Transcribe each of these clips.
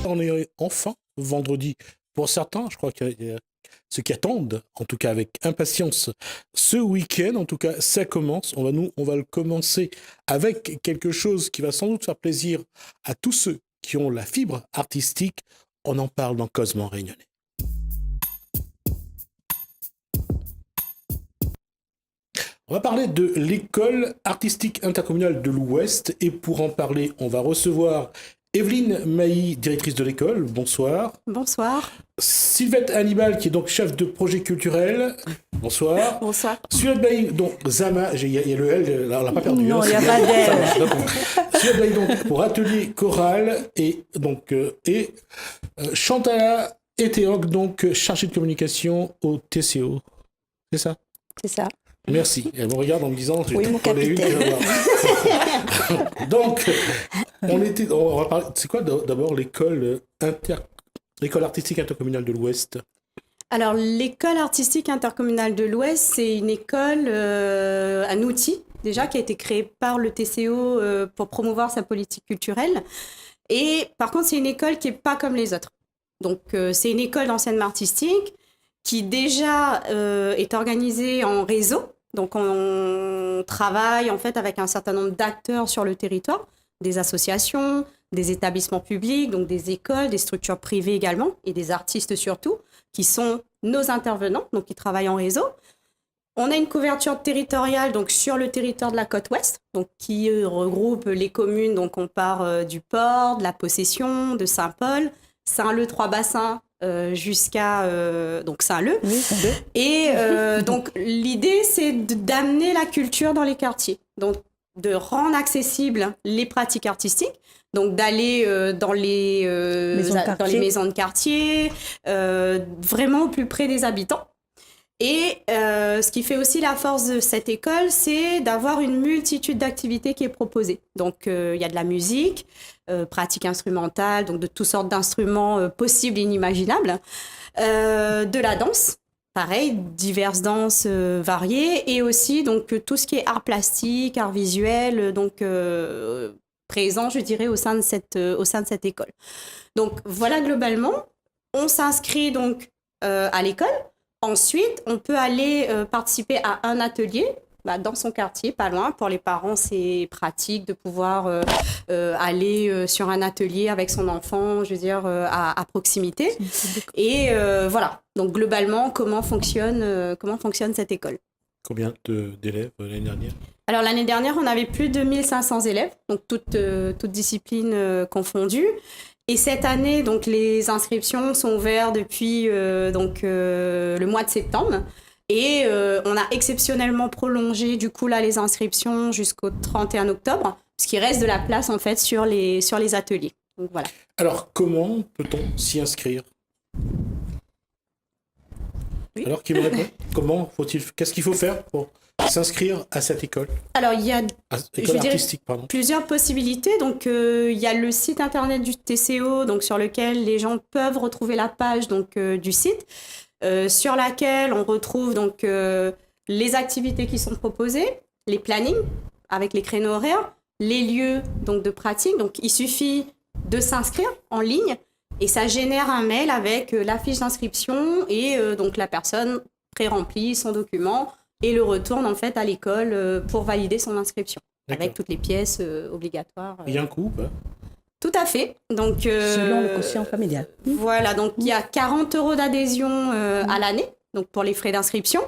on est enfin vendredi. Pour certains, je crois qu'il y a ceux qui attendent, en tout cas avec impatience, ce week-end. En tout cas, ça commence. On va le commencer avec quelque chose qui va sans doute faire plaisir à tous ceux qui ont la fibre artistique. On en parle dans Causement Réunionnais. On va parler de l'école artistique intercommunale de l'Ouest. Et pour en parler, on va recevoir Evelyne Mailly, directrice de l'école. Bonsoir. Bonsoir. Sylvette Hannibal, qui est donc chef de projet culturel. Bonsoir. Bonsoir. Sylvette Bailly, donc Zama, il y a le L, on l'a pas perdu. Non, il n'y a pas d'L. Sylvette Bailly, donc, pour atelier choral, et Chantala Eteok, donc chargée de communication au TCO. C'est ça? C'est ça. Merci. Elle me regarde en me disant, oui, mon capitaine. Donc, on va parler. C'est quoi d'abord l'école artistique intercommunale de l'Ouest? Alors, l'école artistique intercommunale de l'Ouest, c'est une école, un outil déjà qui a été créé par le TCO pour promouvoir sa politique culturelle. Et par contre, c'est une école qui n'est pas comme les autres. Donc, c'est une école d'enseignement artistique qui déjà est organisée en réseau. Donc, on travaille en fait avec un certain nombre d'acteurs sur le territoire, des associations, des établissements publics, donc des écoles, des structures privées également, et des artistes surtout, qui sont nos intervenants, donc qui travaillent en réseau. On a une couverture territoriale donc sur le territoire de la côte ouest, donc qui regroupe les communes. Donc, on part du Port, de la Possession, de Saint-Paul, Saint-Leu, Trois-Bassins, jusqu'à donc Saint-Leu. Oui, Saint-Leu. Et donc l'idée c'est d'amener la culture dans les quartiers, donc de rendre accessibles les pratiques artistiques, donc d'aller dans les maisons de quartier, vraiment au plus près des habitants. Et ce qui fait aussi la force de cette école, c'est d'avoir une multitude d'activités qui est proposée. Donc, il y a de la musique, pratique instrumentale, donc de toutes sortes d'instruments possibles et inimaginables, de la danse, pareil, diverses danses variées, et aussi donc tout ce qui est art plastique, art visuel, donc présent, je dirais, au sein de cette école. Donc, voilà globalement, on s'inscrit donc à l'école. Ensuite, on peut aller participer à un atelier dans son quartier, pas loin. Pour les parents, c'est pratique de pouvoir aller sur un atelier avec son enfant, je veux dire, à proximité. Et voilà, donc globalement, comment fonctionne cette école. Combien d'élèves l'année dernière? Alors, l'année dernière, on avait plus de 1500 élèves, donc toutes disciplines confondues. Et cette année, donc, les inscriptions sont ouvertes depuis le mois de septembre. Et on a exceptionnellement prolongé, du coup, là, les inscriptions jusqu'au 31 octobre, parce qu'il reste de la place, en fait, sur les ateliers. Donc, voilà. Alors, comment peut-on s'y inscrire? Oui. Alors, qui me répond? Qu'est-ce qu'il faut faire pour s'inscrire à cette école? Alors, il y a plusieurs possibilités. Donc, il y a le site internet du TCO, donc, sur lequel les gens peuvent retrouver la page donc, du site, sur laquelle on retrouve donc, les activités qui sont proposées, les plannings avec les créneaux horaires, les lieux donc, de pratique. Donc, il suffit de s'inscrire en ligne et ça génère un mail avec la fiche d'inscription et donc la personne pré-remplit son document et le retourne en fait à l'école pour valider son inscription. D'accord. Avec toutes les pièces obligatoires. Il y a un coût Tout à fait. Donc, selon le quotient familial. Voilà, donc il y a 40 € d'adhésion à l'année, donc pour les frais d'inscription.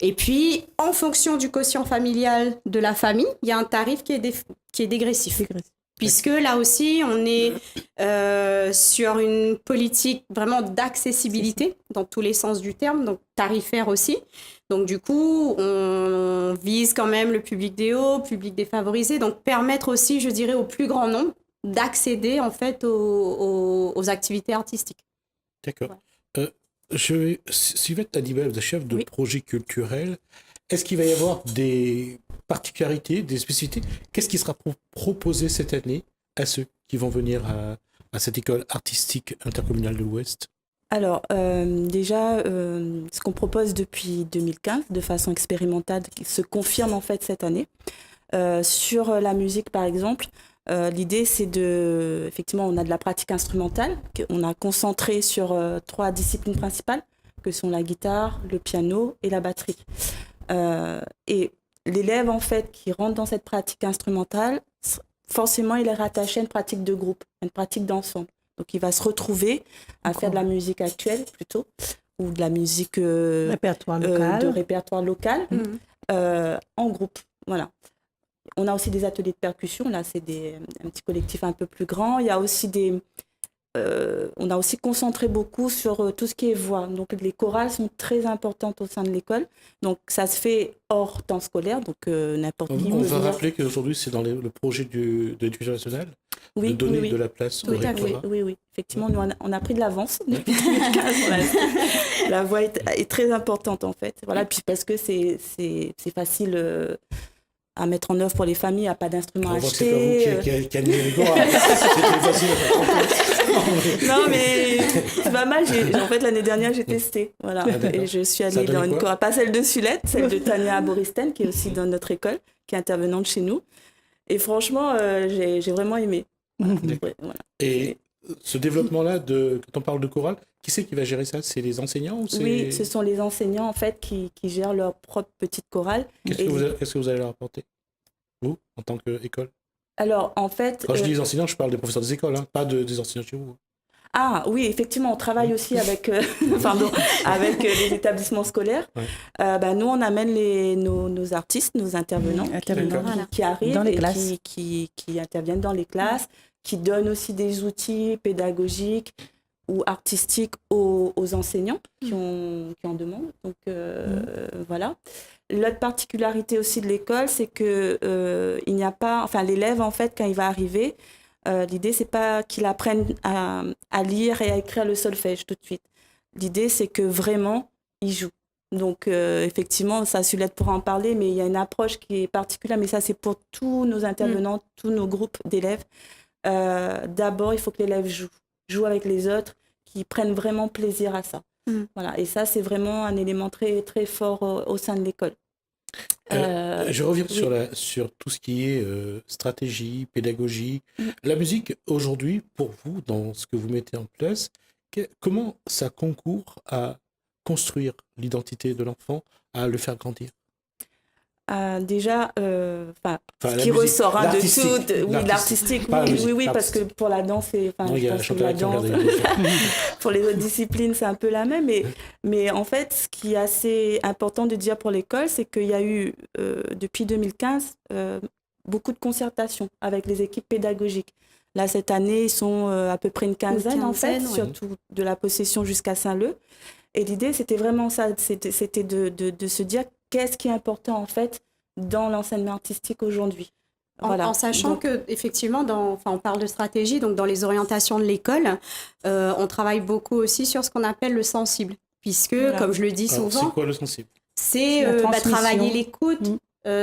Et puis, en fonction du quotient familial de la famille, il y a un tarif qui est dégressif. Puisque là aussi, on est sur une politique vraiment d'accessibilité dans tous les sens du terme, donc tarifaire aussi. Donc du coup, on vise quand même le public des hauts, public défavorisé, donc permettre aussi, je dirais, au plus grand nombre d'accéder en fait aux activités artistiques. D'accord. Ouais. Sylvette Hannibal, vous êtes chef de projet culturel. Est-ce qu'il va y avoir des particularités, des spécificités? Qu'est-ce qui sera proposé cette année à ceux qui vont venir à cette école artistique intercommunale de l'Ouest? Alors, déjà, ce qu'on propose depuis 2015, de façon expérimentale, qui se confirme en fait cette année, sur la musique par exemple, L'idée, c'est effectivement, on a de la pratique instrumentale, on a concentré sur 3 disciplines principales, que sont la guitare, le piano et la batterie. Et l'élève, en fait, qui rentre dans cette pratique instrumentale, forcément, il est rattaché à une pratique de groupe, à une pratique d'ensemble. Donc, il va se retrouver à faire de la musique actuelle, plutôt, ou de la musique de répertoire local en groupe. Voilà. On a aussi des ateliers de percussion. Là, c'est un petit collectif un peu plus grand. Il y a aussi on a aussi concentré beaucoup sur tout ce qui est voix. Donc, les chorales sont très importantes au sein de l'école. Donc, ça se fait hors temps scolaire. Donc, n'importe qui. On va rappeler qu'aujourd'hui, c'est dans le projet de l'Éducation nationale de donner de la place aux chorales. Oui. Effectivement, nous, on a pris de l'avance depuis 2015. La voix est très importante, en fait. Voilà, puis parce que c'est facile à mettre en œuvre pour les familles, il n'y a pas d'instruments achetés. C'est pas vous qui a mis les chorales. C'était facile à mettre. Non, mais c'est pas mal. En fait, l'année dernière, j'ai testé. Voilà. Et je suis allée dans une chorale, pas celle de Sulette, celle de Tania Boristen, qui est aussi dans notre école, qui est intervenante chez nous. Et franchement, j'ai vraiment aimé. Voilà. Et ce développement-là, quand on parle de chorale, qui c'est qui va gérer ça? C'est les enseignants ou Oui, ce sont les enseignants en fait qui gèrent leur propre petite chorale. Qu'est-ce que vous allez leur apporter, vous, en tant qu'école? Alors, en fait... Quand je dis les enseignants, je parle des professeurs des écoles, pas des enseignants chez vous. Ah oui, effectivement, on travaille aussi avec, avec les établissements scolaires. Ouais. Nous, on amène nos artistes, nos intervenants qui arrivent dans les classes. Qui interviennent dans les classes, qui donnent aussi des outils pédagogiques ou artistiques aux enseignants qui en demandent. Donc, voilà. L'autre particularité aussi de l'école, c'est que il n'y a pas... Enfin, l'élève, en fait, quand il va arriver... l'idée, c'est pas qu'il apprenne à lire et à écrire le solfège tout de suite. L'idée, c'est que vraiment, il joue. Donc, effectivement, ça, Sulette pourra en parler, mais il y a une approche qui est particulière, mais ça, c'est pour tous nos intervenants, tous nos groupes d'élèves. D'abord, il faut que l'élève joue avec les autres, qui prennent vraiment plaisir à ça. Voilà. Et ça, c'est vraiment un élément très, très fort au sein de l'école. Je reviens sur tout ce qui est stratégie, pédagogie. La musique, aujourd'hui, pour vous, dans ce que vous mettez en place, comment ça concourt à construire l'identité de l'enfant, à le faire grandir? Déjà, ce qui ressort de tout, l'artistique, oui, parce que pour la danse, je pense que la danse, pour les autres disciplines, c'est un peu la même. Mais en fait, ce qui est assez important de dire pour l'école, c'est qu'il y a eu, depuis 2015, beaucoup de concertations avec les équipes pédagogiques. Là, cette année, ils sont à peu près une quinzaine, en fait, surtout de la Possession jusqu'à Saint-Leu. Et l'idée, c'était vraiment ça, c'était de se dire qu'est-ce qui est important, en fait, dans l'enseignement artistique aujourd'hui. Voilà. En sachant qu'effectivement, on parle de stratégie, donc dans les orientations de l'école, on travaille beaucoup aussi sur ce qu'on appelle le sensible. Puisque, comme je le dis souvent... C'est quoi le sensible? C'est travailler l'écoute,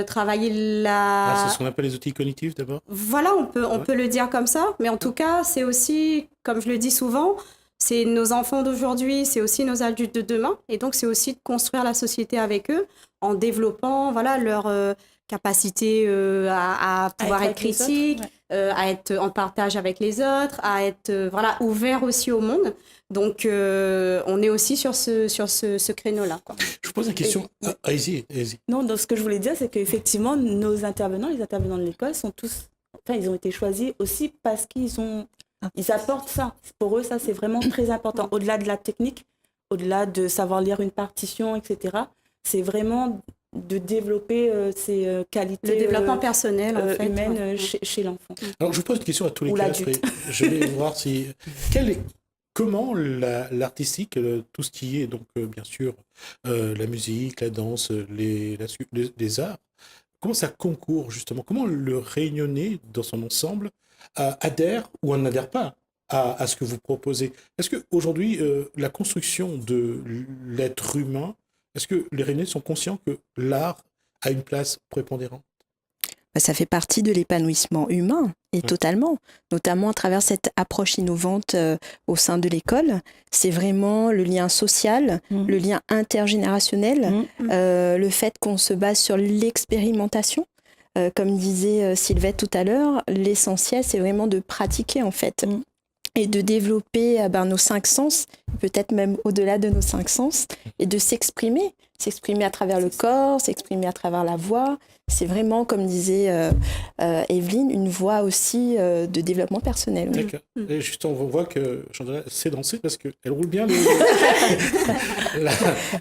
travailler c'est ce qu'on appelle les outils cognitifs, d'abord? Voilà, on peut le dire comme ça. Mais en tout cas, c'est aussi, comme je le dis souvent... C'est nos enfants d'aujourd'hui, c'est aussi nos adultes de demain. Et donc, c'est aussi de construire la société avec eux en développant leur capacité à pouvoir être critique, à être en partage avec les autres, à être ouvert aussi au monde. Donc, on est aussi sur ce créneau-là, quoi. Je vous pose une question. Allez-y. Non, donc, ce que je voulais dire, c'est qu'effectivement, nos intervenants, les intervenants de l'école, sont tous... ils ont été choisis aussi parce ils apportent ça. Pour eux, ça, c'est vraiment très important. Au-delà de la technique, au-delà de savoir lire une partition, etc., c'est vraiment de développer ces qualités... Le développement personnel, en fait, humaine chez l'enfant. Alors, je vous pose une question à tous les cas. Je vais voir si... Comment l'artistique, tout ce qui est, donc, bien sûr, la musique, la danse, les arts, comment ça concourt, justement? Comment le réunionner dans son ensemble adhère ou n'adhère pas à ce que vous proposez? Est-ce qu'aujourd'hui, la construction de l'être humain, est-ce que les Rennais sont conscients que l'art a une place prépondérante? Ça fait partie de l'épanouissement humain, et totalement, notamment à travers cette approche innovante au sein de l'école. C'est vraiment le lien social, le lien intergénérationnel, le fait qu'on se base sur l'expérimentation. Comme disait Sylvette tout à l'heure, l'essentiel, c'est vraiment de pratiquer en fait. Et de développer nos 5 sens, peut-être même au-delà de nos 5 sens, et de s'exprimer à travers le corps, s'exprimer à travers la voix. C'est vraiment, comme disait Evelyne, une voie aussi de développement personnel. D'accord. Et juste, on voit que Chandra sait danser parce qu'elle roule bien.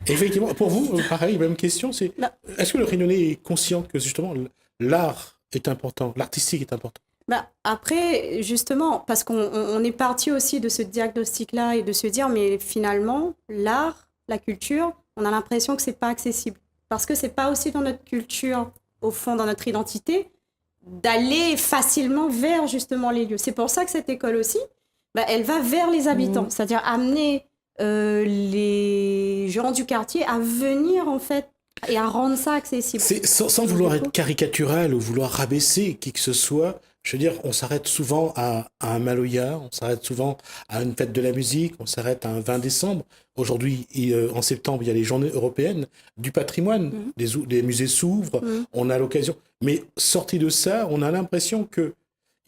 Effectivement, pour vous, pareil, même question, c'est est-ce que le Réunionnais est conscient que justement l'art est important, l'artistique est important? Après, justement, parce qu'on est parti aussi de ce diagnostic-là et de se dire, mais finalement, l'art, la culture, on a l'impression que c'est pas accessible. Parce que c'est pas aussi dans notre culture, au fond, dans notre identité, d'aller facilement vers justement les lieux. C'est pour ça que cette école aussi, elle va vers les habitants. C'est-à-dire amener les gens du quartier à venir, en fait, et à rendre ça accessible. Sans vouloir être caricatural ou vouloir rabaisser qui que ce soit, je veux dire, on s'arrête souvent à un Maloya, on s'arrête souvent à une fête de la musique, on s'arrête à un 20 décembre. Aujourd'hui, en septembre, il y a les journées européennes du patrimoine, les musées s'ouvrent, on a l'occasion. Mais sorti de ça, on a l'impression qu'il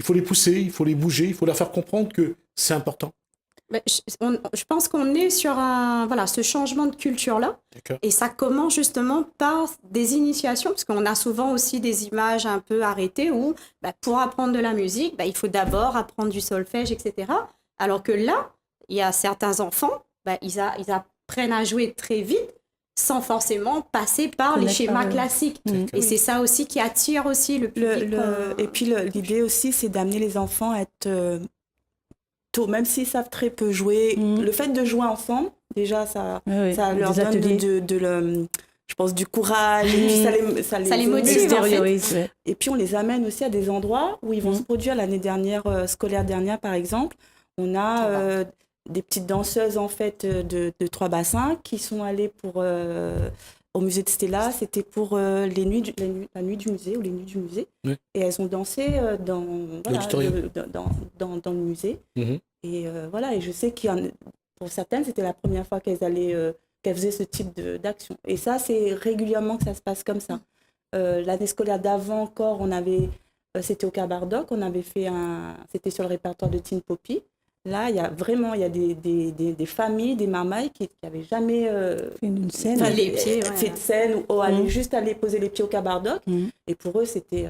faut les pousser, il faut les bouger, il faut leur faire comprendre que c'est important. Je pense qu'on est sur ce changement de culture-là. Et ça commence justement par des initiations, parce qu'on a souvent aussi des images un peu arrêtées où pour apprendre de la musique, il faut d'abord apprendre du solfège, etc. Alors que là, il y a certains enfants, ils apprennent à jouer très vite sans forcément passer par les schémas classiques. Et c'est ça aussi qui attire aussi le public. Et puis l'idée aussi, c'est d'amener les enfants à être... tôt, même s'ils savent très peu jouer, le fait de jouer ensemble, déjà, ça leur donne je pense, du courage, et puis ça les motive, en fait. Et puis, on les amène aussi à des endroits où ils vont se produire. L'année dernière, scolaire dernière, par exemple, on a des petites danseuses, en fait, de Trois-Bassins qui sont allées au musée de Stella. C'était pour la nuit du musée, ou les nuits du musée. Et elles ont dansé dans le musée. Et et je sais pour certaines, c'était la première fois qu'elles faisaient ce type d'action. Et ça, c'est régulièrement que ça se passe comme ça. L'année scolaire d'avant encore, c'était au Cabardoc, on avait fait c'était sur le répertoire de Teen Poppy. Là, il y a des familles, des marmailles qui n'avaient jamais fait une scène, fait de scène ou juste aller poser les pieds au Cabardoc. Et pour eux, c'était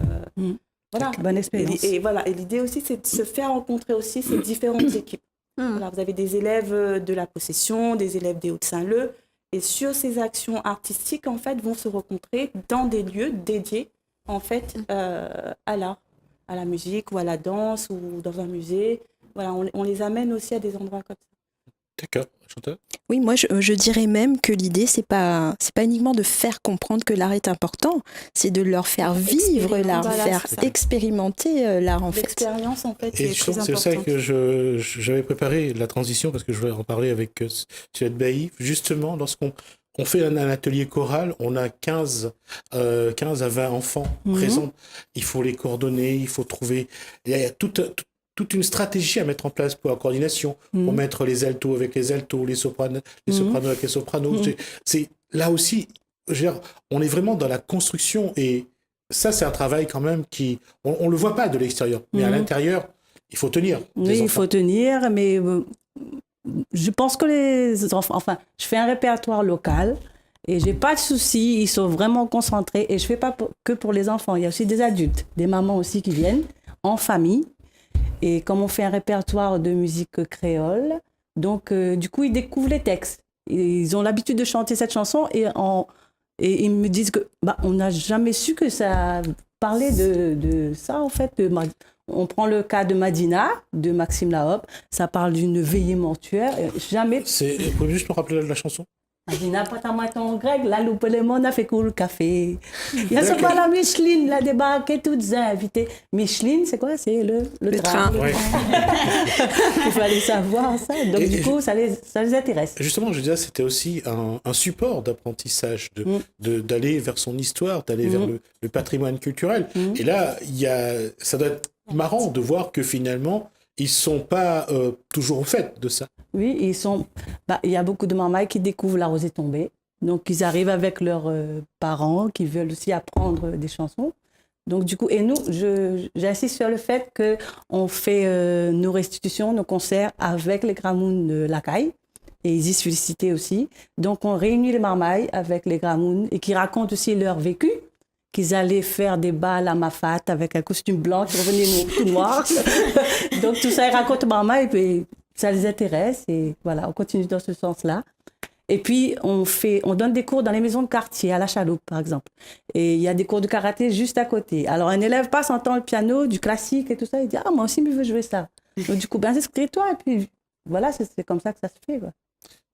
bonne expérience. Et l'idée aussi, c'est de se faire rencontrer aussi ces différentes équipes. Vous avez des élèves de la Possession, des élèves des Hauts-de-Saint-Leu, et sur ces actions artistiques, en fait, vont se rencontrer dans des lieux dédiés, en fait, à l'art, à la musique ou à la danse ou dans un musée. Voilà, on les amène aussi à des endroits comme ça. D'accord. Chantal ? Oui, moi je dirais même que l'idée, c'est pas uniquement de faire comprendre que l'art est important, c'est de leur faire vivre l'art, faire expérimenter l'art en fait. L'expérience en fait est très importante. C'est ça que j'avais préparé la transition parce que je voulais en parler avec Sylvette Bailly. Justement, lorsqu'on fait un atelier choral, on a 15 à 20 enfants présents. Il faut les coordonner, il faut trouver... Il y a toute une stratégie à mettre en place pour la coordination, pour mettre les altos avec les altos, les sopranos avec les sopranos. C'est là aussi, on est vraiment dans la construction et ça, c'est un travail quand même on ne le voit pas de l'extérieur, mais à l'intérieur, il faut tenir. Oui, il faut tenir, mais je pense que les enfants, je fais un répertoire local et j'ai pas de soucis, ils sont vraiment concentrés et je fais pas que pour les enfants, il y a aussi des adultes, des mamans aussi qui viennent en famille. Et comme on fait un répertoire de musique créole, donc du coup, ils découvrent les textes. Ils ont l'habitude de chanter cette chanson et ils me disent que on n'a jamais su que ça parlait de ça, en fait. On prend le cas de Madina, de Maxime Lahope. Ça parle d'une veillée mortuaire. Jamais... Vous pouvez juste me rappeler la chanson ? Madina, en grec, la loupe, le monde a fait cool café. Il y a ce pas la Micheline, la débarqué toutes invitées. Micheline, c'est quoi ? C'est le train. Ouais. Il fallait savoir ça. Donc, du coup, ça les intéresse. Justement, je disais, c'était aussi un support d'apprentissage, d'aller vers son histoire, d'aller vers le patrimoine culturel. Et là, ça doit être marrant de voir que finalement, ils ne sont pas toujours au fait de ça. Oui, il y a beaucoup de mamans qui découvrent La Rosée tombée. Donc, ils arrivent avec leurs parents qui veulent aussi apprendre des chansons. Donc, du coup, et nous, j'insiste sur le fait qu'on fait nos restitutions, nos concerts avec les Gramounes de Lacaille. Et ils y se félicitaient aussi. Donc, on réunit les marmailles avec les Gramounes et qui racontent aussi leur vécu, qu'ils allaient faire des balles à Mafat avec un costume blanc qui revenait tout noir. Donc, tout ça, ils racontent aux marmailles et puis ça les intéresse. Et voilà, on continue dans ce sens-là. Et puis, on donne des cours dans les maisons de quartier, à la Chaloupe, par exemple. Et il y a des cours de karaté juste à côté. Alors, un élève passe, entend le piano, du classique et tout ça, il dit « Ah, moi aussi, je veux jouer ça. » Donc, du coup, ben, inscris-toi. Et puis, voilà, c'est comme ça que ça se fait, quoi.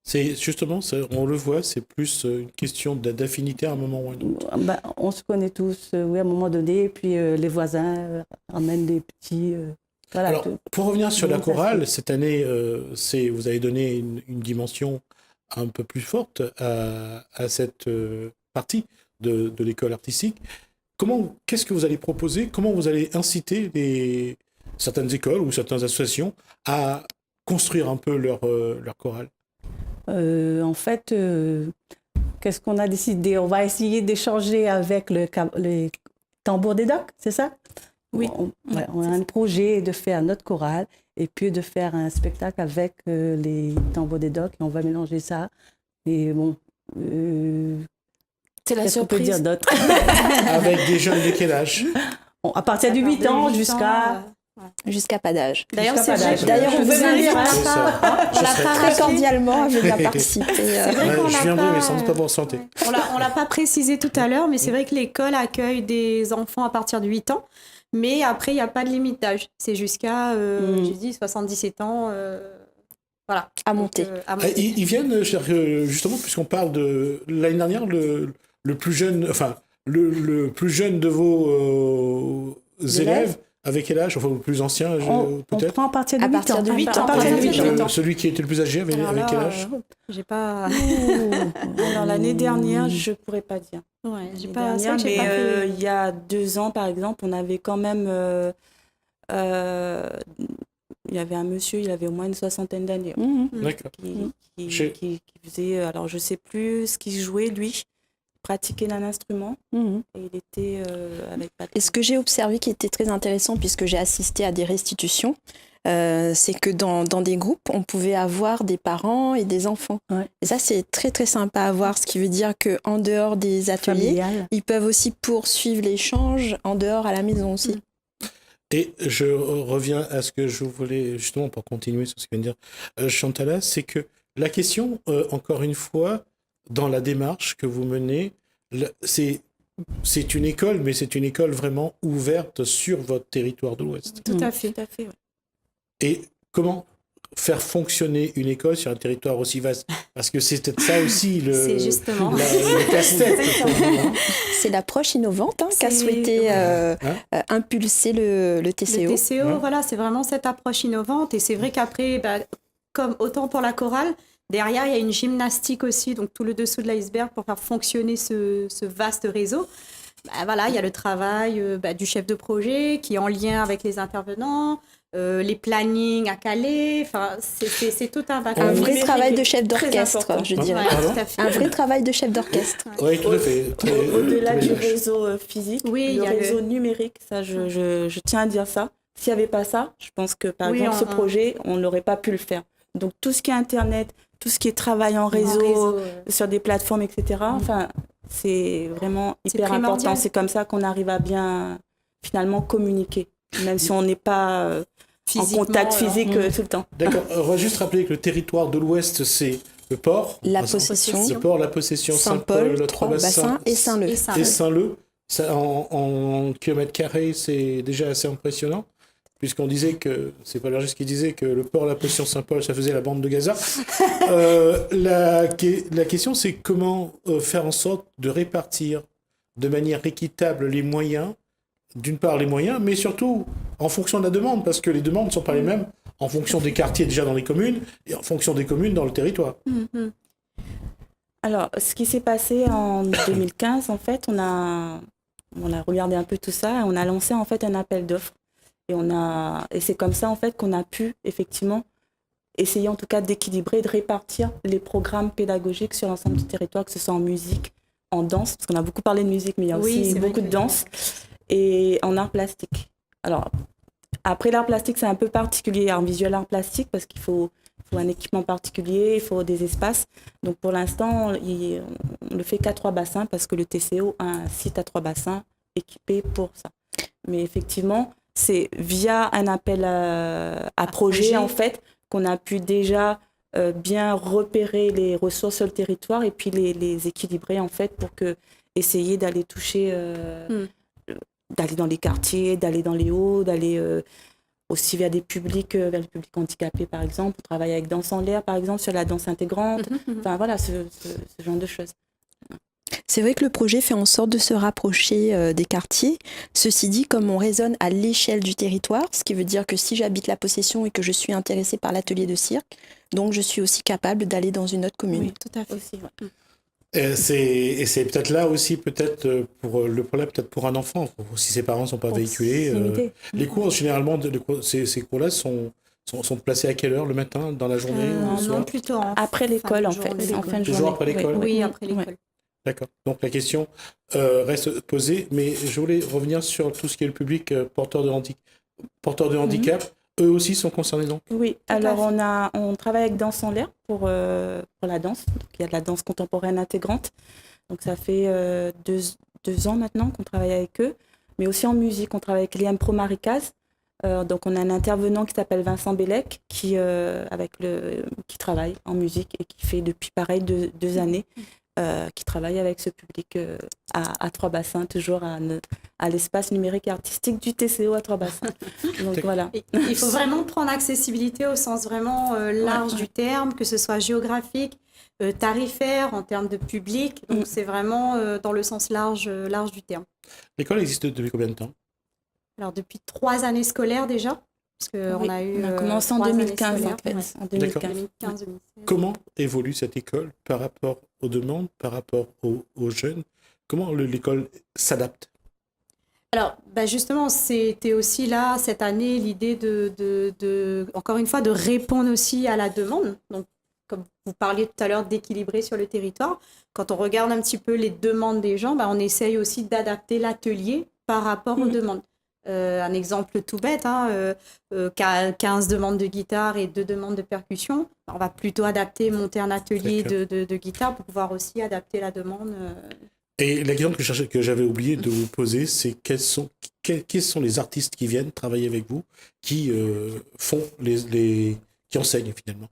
C'est justement, on le voit, c'est plus une question d'affinité à un moment ou à un autre. Ben, on se connaît tous, oui, à un moment donné, et puis les voisins emmènent des petits... voilà, alors, pour revenir sur la chorale, cette année, vous avez donné une dimension un peu plus forte à cette partie de l'école artistique. Qu'est-ce que vous allez proposer? Comment vous allez inciter certaines écoles ou certaines associations à construire un peu leur chorale? En fait, qu'est-ce qu'on a décidé? On va essayer d'échanger avec les tambours des docks, c'est ça? Oui. On a un projet de faire notre chorale et puis de faire un spectacle avec les tambours des docks et on va mélanger ça. Et bon, c'est la qu'est-ce qu'on peut dire d'autre? Avec des jeunes de quel âge? À partir de 8 ans jusqu'à... Jusqu'à pas d'âge. D'ailleurs, on vous invite très cordialement à venir participer. Je viendrai, mais sans pas pour santé. On l'a pas précisé tout à l'heure, mais c'est vrai que l'école accueille des enfants à partir de 8 ans. Mais après, il n'y a pas de limite d'âge. C'est jusqu'à, j'ai dit, 77 ans. Voilà. À monter. Ils viennent, justement, puisqu'on parle de l'année dernière, le plus jeune, enfin, le plus jeune de vos élèves. Avec quel âge? Enfin, le plus ancien, peut-être? On prend à partir de 8 ans. Celui qui était le plus âgé, avec quel âge? J'ai pas... Alors, l'année dernière, je pourrais pas dire. Ouais, j'ai pas... Mais il y a 2 ans, par exemple, on avait quand même... il y avait un monsieur, il avait au moins une 60aine d'années. D'accord. Qui faisait... Alors, je sais plus ce qu'il jouait, lui. Pratiquer d'un instrument et il était avec Patrick. Et ce que j'ai observé qui était très intéressant puisque j'ai assisté à des restitutions, c'est que dans des groupes, on pouvait avoir des parents et des enfants. Ouais. Et ça, c'est très très sympa à voir, ce qui veut dire qu'en dehors des ateliers, ils peuvent aussi poursuivre l'échange en dehors à la maison aussi. Et je reviens à ce que je voulais, justement, pour continuer sur ce que vient de dire Chantala, c'est que la question, encore une fois, dans la démarche que vous menez, c'est une école, mais c'est une école vraiment ouverte sur votre territoire de l'Ouest. Tout à fait. Ouais. Et comment faire fonctionner une école sur un territoire aussi vaste? Parce que c'est peut-être ça aussi le casse-tête. C'est l'approche innovante qu'a souhaité impulser le TCO. Le TCO, voilà, c'est vraiment cette approche innovante. Et c'est vrai qu'après, comme autant pour la chorale, derrière, il y a une gymnastique aussi, donc tout le dessous de l'iceberg pour faire fonctionner ce vaste réseau. Voilà, il y a le travail du chef de projet qui est en lien avec les intervenants, les plannings à caler, enfin, c'est tout un vrai travail de chef d'orchestre, je dirais. Un vrai travail de chef d'orchestre. Oui, tout à fait. Au-delà du réseau physique, le réseau numérique, ça, je tiens à dire ça. S'il n'y avait pas ça, je pense que, par exemple, ce projet, on n'aurait pas pu le faire. Donc, tout ce qui est Internet, tout ce qui est travail en réseau, sur des plateformes, etc., enfin, c'est vraiment hyper important. C'est comme ça qu'on arrive à bien, finalement, communiquer, même si on n'est pas en contact physique tout le temps. D'accord. On va juste rappeler que le territoire de l'Ouest, c'est le port, la possession, Saint-Paul, le Trois-Bassins et Saint-Leu. Et Saint-Leu. Ça, en kilomètres carrés, c'est déjà assez impressionnant. Puisqu'on disait que, c'est pas juste qui disait que le port La Possession Saint-Paul, ça faisait la bande de Gaza. La question, c'est comment faire en sorte de répartir de manière équitable les moyens, d'une part les moyens, mais surtout en fonction de la demande, parce que les demandes ne sont pas les mêmes en fonction des quartiers déjà dans les communes et en fonction des communes dans le territoire. Alors, ce qui s'est passé en 2015, en fait, on a regardé un peu tout ça et on a lancé en fait un appel d'offres. Et c'est comme ça, en fait, qu'on a pu, effectivement, essayer, en tout cas, d'équilibrer, de répartir les programmes pédagogiques sur l'ensemble du territoire, que ce soit en musique, en danse, parce qu'on a beaucoup parlé de musique, mais il y a aussi beaucoup de danse. et en art plastique. Alors, après l'art plastique, c'est un peu particulier, en visuel art plastique, parce qu'il faut un équipement particulier, il faut des espaces. Donc pour l'instant, on le fait qu'à 3 bassins, parce que le TCO a un site à 3 bassins équipé pour ça. Mais effectivement, c'est via un appel à projet, en fait, qu'on a pu déjà bien repérer les ressources sur le territoire et puis les équilibrer, en fait, pour essayer d'aller toucher, d'aller dans les quartiers, d'aller dans les hauts, d'aller aussi vers des publics, vers le public handicapé, par exemple. On travaille avec Danse en l'air, par exemple, sur la danse intégrante. Enfin, voilà, ce genre de choses. C'est vrai que le projet fait en sorte de se rapprocher des quartiers. Ceci dit, comme on raisonne à l'échelle du territoire, ce qui veut dire que si j'habite la possession et que je suis intéressée par l'atelier de cirque, donc je suis aussi capable d'aller dans une autre commune. Oui, tout à fait. Aussi, ouais. Et c'est peut-être là aussi, peut-être pour le problème, peut-être pour un enfant, si ses parents ne sont pas véhiculés. Les cours, généralement, ces cours-là sont placés à quelle heure? Le matin, dans la journée Non, plutôt après l'école, en fait. En fin de journée. Toujours après l'école? Oui, après l'école. Ouais. D'accord. Donc la question reste posée, mais je voulais revenir sur tout ce qui est le public porteur de handicap. Eux aussi sont concernés, donc? Oui, alors on travaille avec Danse en l'air pour la danse. Donc, il y a de la danse contemporaine intégrante. Donc ça fait 2 ans maintenant qu'on travaille avec eux. Mais aussi en musique, on travaille avec l'IM Pro Maricaz. Donc on a un intervenant qui s'appelle Vincent Bellec qui travaille en musique et qui fait depuis pareil 2 années. Qui travaille avec ce public à 3 bassins, toujours à l'espace numérique et artistique du TCO à 3 bassins. Donc voilà. Il faut vraiment prendre accessibilité au sens vraiment large du terme, que ce soit géographique, tarifaire, en termes de public. Donc c'est vraiment dans le sens large du terme. L'école existe depuis combien de temps? Alors depuis 3 années scolaires déjà. Parce qu'on a commencé en 2015 en fait. En 2015. Comment évolue cette école par rapport aux demandes, par rapport aux jeunes? Comment l'école s'adapte? Alors, justement, c'était aussi là, cette année, l'idée de, encore une fois, de répondre aussi à la demande. Donc, comme vous parliez tout à l'heure d'équilibrer sur le territoire, quand on regarde un petit peu les demandes des gens, on essaye aussi d'adapter l'atelier par rapport aux demandes. Un exemple tout bête, 15 demandes de guitare et 2 demandes de percussion. On va plutôt monter un atelier de guitare pour pouvoir aussi adapter la demande. Et la question que j'avais oublié de vous poser, c'est quels sont les artistes qui viennent travailler avec vous, qui qui enseignent finalement?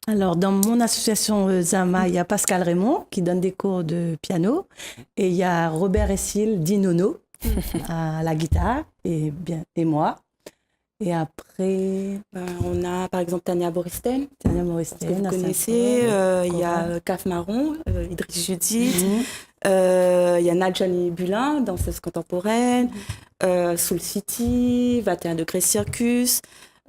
Alors, dans mon association Zama, il y a Pascal Raymond qui donne des cours de piano et il y a Robert Essil, dit Nono, à la guitare et moi. Et après, on a par exemple Tania Boristen, que vous connaissez. Il y a Caf Marron, Idriss Judith. Il y a Nadjani Bulin, danseuse contemporaine. Soul City, 21 degrés Circus.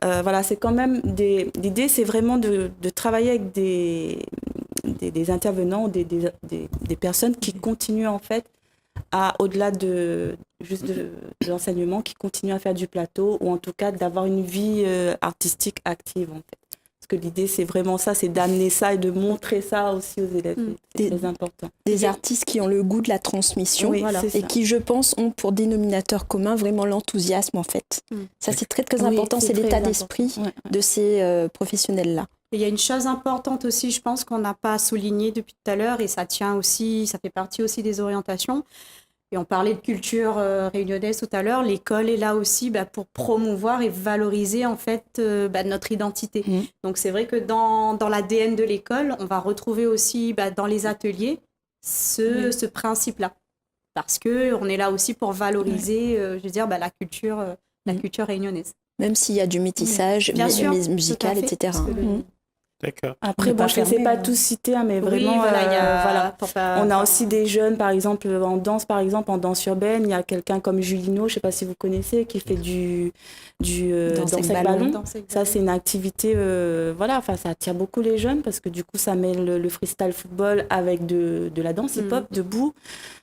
Voilà, c'est quand même l'idée, c'est vraiment de travailler avec des intervenants, des personnes qui continuent en fait au-delà de l'enseignement, qui continuent à faire du plateau ou en tout cas d'avoir une vie artistique active en fait. Parce que l'idée c'est vraiment ça, c'est d'amener ça et de montrer ça aussi aux élèves. C'est très important. Des artistes qui ont le goût de la transmission et qui, je pense, ont pour dénominateur commun vraiment l'enthousiasme en fait. Ça c'est très très important, c'est l'état d'esprit de ces professionnels-là. Il y a une chose importante aussi, je pense, qu'on n'a pas souligné depuis tout à l'heure, et ça fait partie aussi des orientations. Et on parlait de culture réunionnaise tout à l'heure. L'école est là aussi pour promouvoir et valoriser en fait notre identité. Donc c'est vrai que dans l'ADN de l'école, on va retrouver aussi dans les ateliers ce principe-là. Parce qu'on est là aussi pour valoriser la culture réunionnaise. Même s'il y a du métissage musical, etc. D'accord. Après, je ne sais pas tout citer, mais vraiment, on a aussi des jeunes, par exemple, en danse urbaine, il y a quelqu'un comme Julino, je ne sais pas si vous connaissez, qui fait du danse avec ballon. Ça, c'est une activité, ça attire beaucoup les jeunes, parce que du coup, ça mêle le freestyle football avec de la danse hip-hop, debout.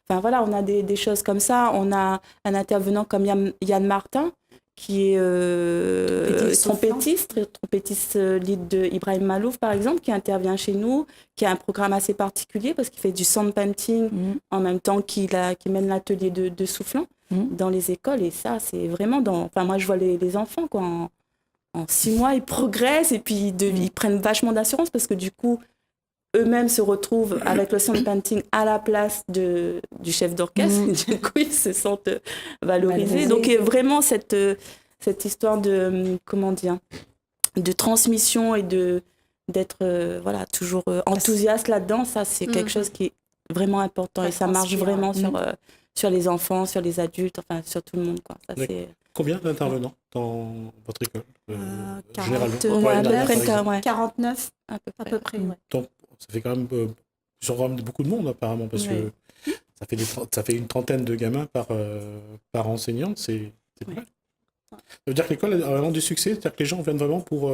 Enfin, voilà, on a des choses comme ça. On a un intervenant comme Yann Martin, qui est trompettiste lead de Ibrahim Malouf, par exemple, qui intervient chez nous, qui a un programme assez particulier parce qu'il fait du sound painting en même temps qu'il mène l'atelier de soufflant. dans les écoles. Et ça, c'est vraiment Enfin, moi, je vois les enfants, quoi, en 6 mois, ils progressent et puis ils prennent vachement d'assurance parce que du coup, eux-mêmes se retrouvent avec le sound painting à la place du chef d'orchestre. Du coup, ils se sentent valorisés. Donc, vraiment, cette histoire de, comment dire, de transmission et d'être toujours enthousiaste là-dedans, ça, c'est quelque chose qui est vraiment important. Et ça marche vraiment sur les enfants, sur les adultes, enfin, sur tout le monde, quoi. Ça, c'est... Combien d'intervenants dans votre école généralement 49 à peu près. Donc, ça fait quand même beaucoup de monde apparemment, parce que ça fait une trentaine de gamins par enseignant, c'est pas mal. Ça veut dire que l'école a vraiment du succès, c'est-à-dire que les gens viennent vraiment pour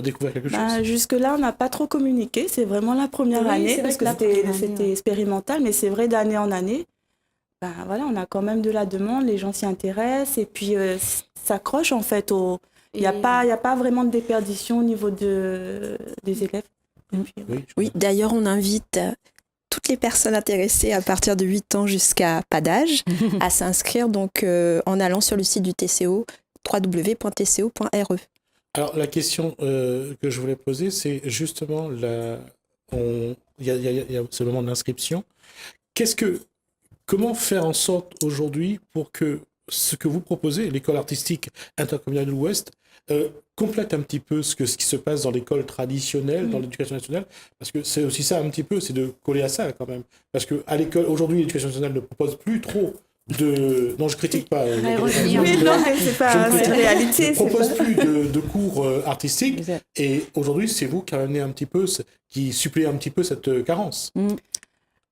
découvrir quelque chose. Jusque-là, on n'a pas trop communiqué, c'est vraiment la première année, parce que c'était expérimental, mais c'est vrai d'année en année. On a quand même de la demande, les gens s'y intéressent et puis s'accrochent en fait. Il n'y a pas vraiment de déperdition au niveau des élèves. Oui, d'ailleurs, on invite toutes les personnes intéressées à partir de 8 ans jusqu'à pas d'âge à s'inscrire donc, en allant sur le site du TCO, www.tco.re. Alors, la question que je voulais poser, c'est justement, il y a ce moment de l'inscription. Comment faire en sorte aujourd'hui pour que ce que vous proposez, l'école artistique intercommunale de l'Ouest, complète un petit peu ce qui se passe dans l'école traditionnelle, dans l'éducation nationale, parce que c'est aussi ça un petit peu, c'est de coller à ça quand même. Parce qu'à l'école, aujourd'hui, l'éducation nationale ne propose plus trop de... Non, je critique pas. Mais non, mais c'est pas une réalité. Ne propose plus de cours artistiques. Exact. Et aujourd'hui, c'est vous qui amenez un petit peu, qui suppléez un petit peu cette carence.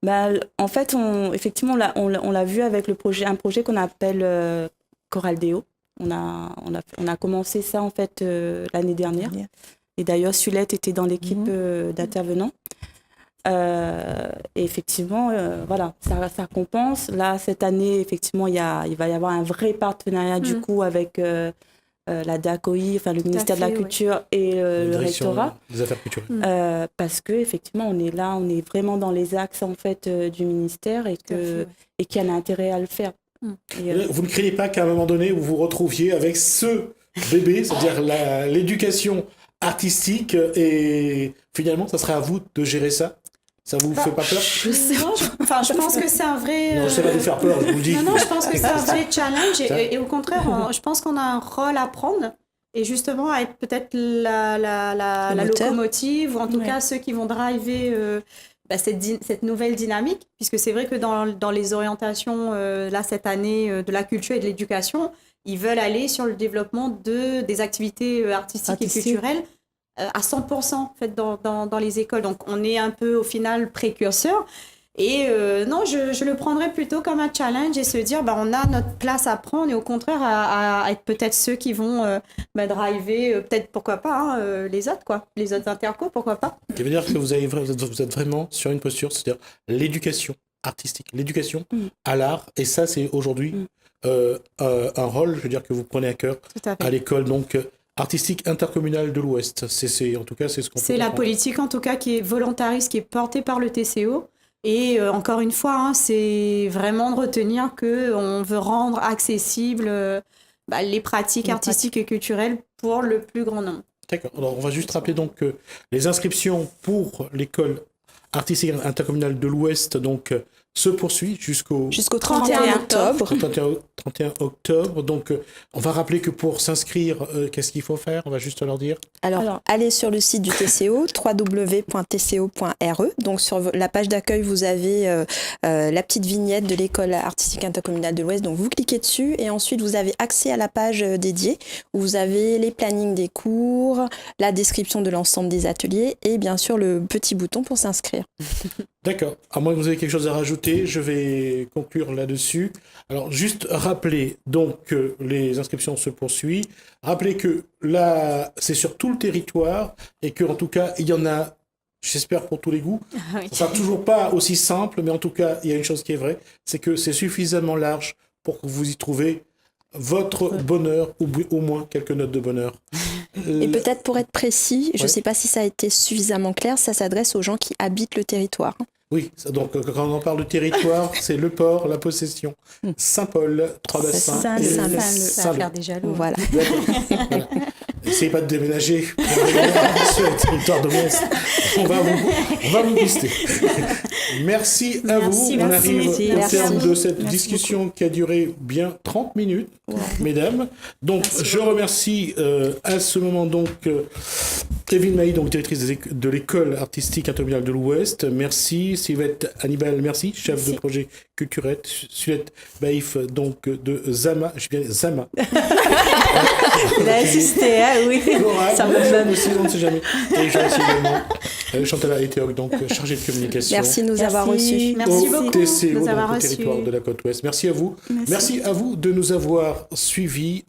En fait, effectivement, on l'a vu avec un projet qu'on appelle Chorale Déo. On a commencé ça en fait l'année dernière. Et d'ailleurs, Sulette était dans l'équipe d'intervenants. Et effectivement, ça compense. Là, cette année, effectivement, il va y avoir un vrai partenariat du coup avec la DACOI, enfin le ministère de la Culture et le rectorat. Des affaires culturelles. Parce que effectivement, on est vraiment dans les axes en fait du ministère et qu'il y a un intérêt à le faire. Vous ne craignez pas qu'à un moment donné, vous vous retrouviez avec ce bébé, c'est-à-dire l'éducation artistique, et finalement, ça serait à vous de gérer ça? Ça vous fait pas peur? Je pense que c'est un vrai... Non, je ne sais pas vous faire peur, je vous le dis. Non, je pense que c'est un vrai challenge. Et au contraire, je pense qu'on a un rôle à prendre. Et justement, à être peut-être la locomotive, ou en tout cas ceux qui vont driver cette nouvelle dynamique. Puisque c'est vrai que dans les orientations, cette année, de la culture et de l'éducation, ils veulent aller sur le développement des activités artistiques et culturelles à 100% en fait, dans les écoles. Donc, on est un peu, au final, précurseur. Et non, je le prendrais plutôt comme un challenge et se dire, on a notre place à prendre et au contraire, à être peut-être ceux qui vont driver, peut-être, pourquoi pas, les autres, quoi. Les autres intercos, pourquoi pas. Ça veut dire que vous êtes vraiment sur une posture, c'est-à-dire l'éducation artistique, l'éducation à l'art. Et ça, c'est aujourd'hui un rôle, je veux dire, que vous prenez à cœur à l'école, donc... artistique intercommunale de l'Ouest. En tout cas, c'est ce qu'on peut C'est la politique, en tout cas, qui est volontariste, qui est portée par le TCO. Et encore une fois, c'est vraiment de retenir qu'on veut rendre accessibles les pratiques artistiques et culturelles pour le plus grand nombre. D'accord. Alors, on va juste rappeler donc que les inscriptions pour l'école artistique intercommunale de l'Ouest se poursuit jusqu'au 31 octobre. 31 octobre. Donc, on va rappeler que pour s'inscrire, qu'est-ce qu'il faut faire? On va juste leur dire. Alors, allez sur le site du TCO, www.tco.re. Donc, sur la page d'accueil, vous avez la petite vignette de l'école artistique intercommunale de l'Ouest. Donc, vous cliquez dessus et ensuite, vous avez accès à la page dédiée où vous avez les plannings des cours, la description de l'ensemble des ateliers et bien sûr, le petit bouton pour s'inscrire. D'accord. À moins que vous ayez quelque chose à rajouter, je vais conclure là-dessus. Alors, juste rappeler donc que les inscriptions se poursuivent. Rappelez que là, c'est sur tout le territoire et qu'en tout cas, il y en a, j'espère, pour tous les goûts. Ça ne sera toujours pas aussi simple, mais en tout cas, il y a une chose qui est vraie, c'est que c'est suffisamment large pour que vous y trouviez votre bonheur, ou au moins quelques notes de bonheur. Et peut-être pour être précis, je ne sais pas si ça a été suffisamment clair, ça s'adresse aux gens qui habitent le territoire. Oui, donc quand on parle de territoire, c'est le port, la possession. Saint-Paul, Trois-Bassins et Saint-Lô. Des jaloux. Voilà. Essayez pas de déménager sur le territoire de l'Ouest. On va vous pister. Merci à vous. On arrive au terme de cette discussion qui a duré bien 30 minutes, mesdames. Donc, je remercie à ce moment donc Evelyne Mailly, donc directrice de l'école artistique intermédiaire de l'Ouest. Merci. Sylvette Hannibal, merci. Chef de projet culturel. Sulette Baïf, donc de Zama. Je viens Zama. Il a insisté, hein, oui. Ça me donne aussi, on ne sait jamais. Et j'ai aussi également Chantal Eteoc, donc chargée de communication. Merci de nous avoir reçus. Merci beaucoup TCO, donc au territoire de la côte ouest. Merci à vous. Merci à vous de nous avoir suivis.